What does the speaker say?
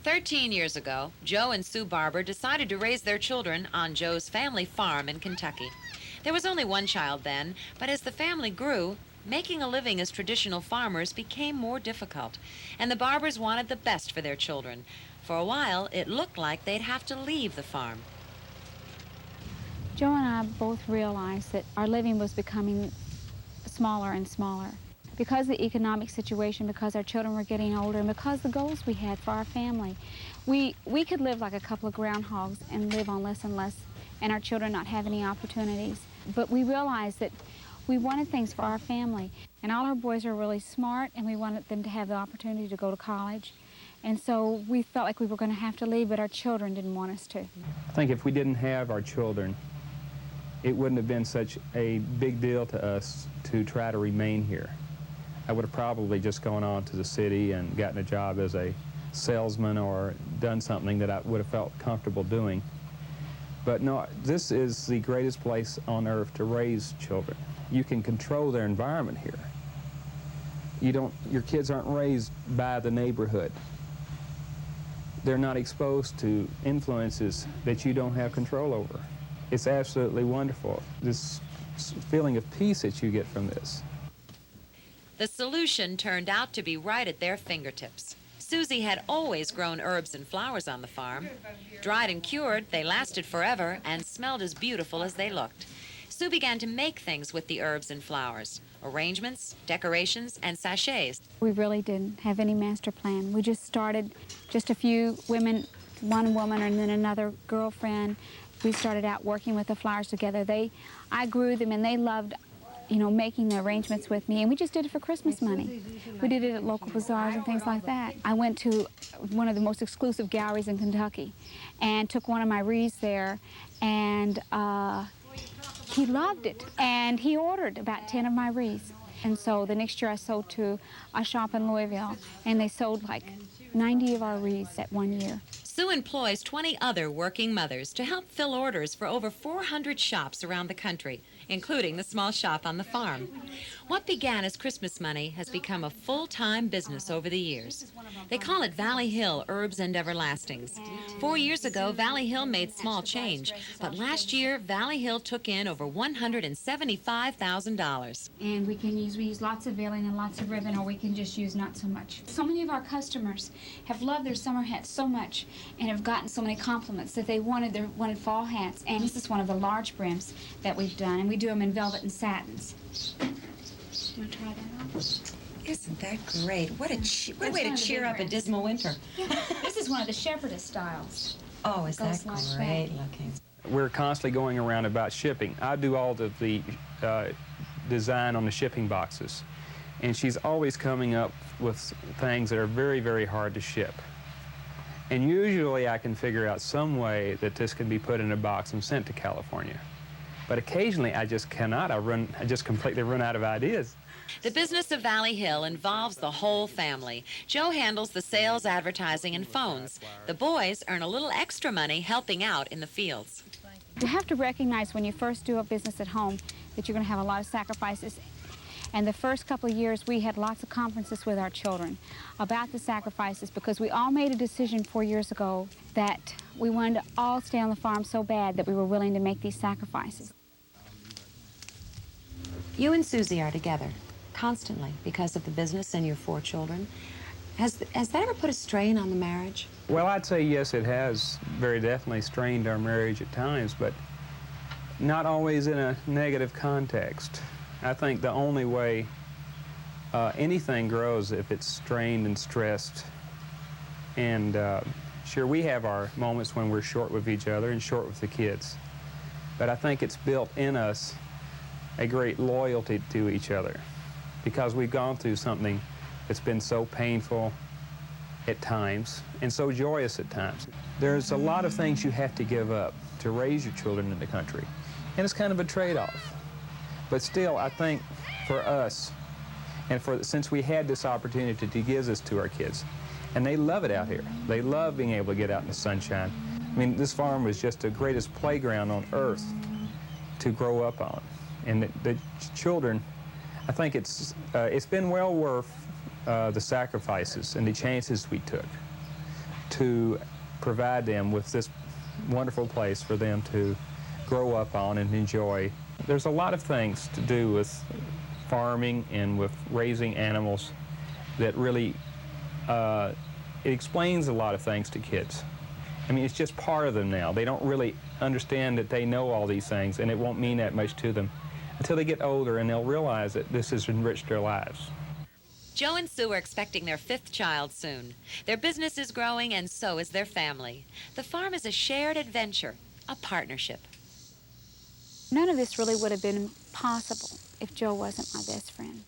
13 years ago, Joe and Sue Barber decided to raise their children on Joe's family farm in Kentucky. There was only one child then, but as the family grew, making a living as traditional farmers became more difficult, and the Barbers wanted the best for their children. For a while, it looked like they'd have to leave the farm. Joe and I both realized that our living was becoming smaller and smaller. Because of the economic situation, because our children were getting older, and because the goals we had for our family, we could live like a couple of groundhogs and live on less and less, and our children not have any opportunities. But we realized that we wanted things for our family, and all our boys are really smart, and we wanted them to have the opportunity to go to college. And so we felt like we were going to have to leave, but our children didn't want us to. I think if we didn't have our children, it wouldn't have been such a big deal to us to try to remain here. I would have probably just gone on to the city and gotten a job as a salesman or done something that I would have felt comfortable doing. But no, this is the greatest place on earth to raise children. You can control their environment here. Your kids aren't raised by the neighborhood. They're not exposed to influences that you don't have control over. It's absolutely wonderful, this feeling of peace that you get from this. The solution turned out to be right at their fingertips. Susie had always grown herbs and flowers on the farm. Dried and cured, they lasted forever and smelled as beautiful as they looked. Sue began to make things with the herbs and flowers, arrangements, decorations, and sachets. We really didn't have any master plan. We just started, just a few women, one woman and then another girlfriend. We started out working with the flowers together. I grew them and they loved, making the arrangements with me, and we just did it for Christmas money. We did it at local bazaars and things like that. I went to one of the most exclusive galleries in Kentucky and took one of my wreaths there, and he loved it, and he ordered about 10 of my wreaths. And so the next year I sold to a shop in Louisville, and they sold like 90 of our wreaths that one year. Sue employs 20 other working mothers to help fill orders for over 400 shops around the country, including the small shop on the farm. What began as Christmas money has become a full-time business over the years. They call it Valley Hill Herbs and Everlastings. 4 years ago, Valley Hill made small change, but last year, Valley Hill took in over $175,000. And we use lots of veiling and lots of ribbon, or we can just use not so much. So many of our customers have loved their summer hats so much and have gotten so many compliments that they wanted fall hats. And this is one of the large brims that we've done, and we do them in velvet and satins. You want to try that on? Isn't that great? What a way to cheer up a dismal winter. Yeah. This is one of the shepherdess styles. Oh, is that great looking? We're constantly going around about shipping. I do all of the design on the shipping boxes, and she's always coming up with things that are very, very hard to ship. And usually I can figure out some way that this can be put in a box and sent to California. But occasionally I just cannot. I just completely run out of ideas. The business of Valley Hill involves the whole family. Joe handles the sales, advertising, and phones. The boys earn a little extra money helping out in the fields. You have to recognize when you first do a business at home that you're going to have a lot of sacrifices. And the first couple of years, we had lots of conferences with our children about the sacrifices, because we all made a decision 4 years ago that we wanted to all stay on the farm so bad that we were willing to make these sacrifices. You and Susie are together constantly because of the business and your 4 children. Has that ever put a strain on the marriage? Well, I'd say yes, it has very definitely strained our marriage at times, but not always in a negative context. I think the only way anything grows if it's strained and stressed. And sure, we have our moments when we're short with each other and short with the kids. But I think it's built in us a great loyalty to each other because we've gone through something that's been so painful at times and so joyous at times. There's a lot of things you have to give up to raise your children in the country, and it's kind of a trade-off. But still, I think for us, and since we had this opportunity to give this to our kids, and they love it out here. They love being able to get out in the sunshine. I mean, this farm was just the greatest playground on earth to grow up on. And the children, I think it's been well worth the sacrifices and the chances we took to provide them with this wonderful place for them to grow up on and enjoy. There's a lot of things to do with farming and with raising animals that really, it explains a lot of things to kids. I mean, it's just part of them now. They don't really understand that they know all these things, and it won't mean that much to them until they get older and they'll realize that this has enriched their lives. Joe and Sue are expecting their 5th child soon. Their business is growing, and so is their family. The farm is a shared adventure, a partnership. None of this really would have been possible if Joe wasn't my best friend.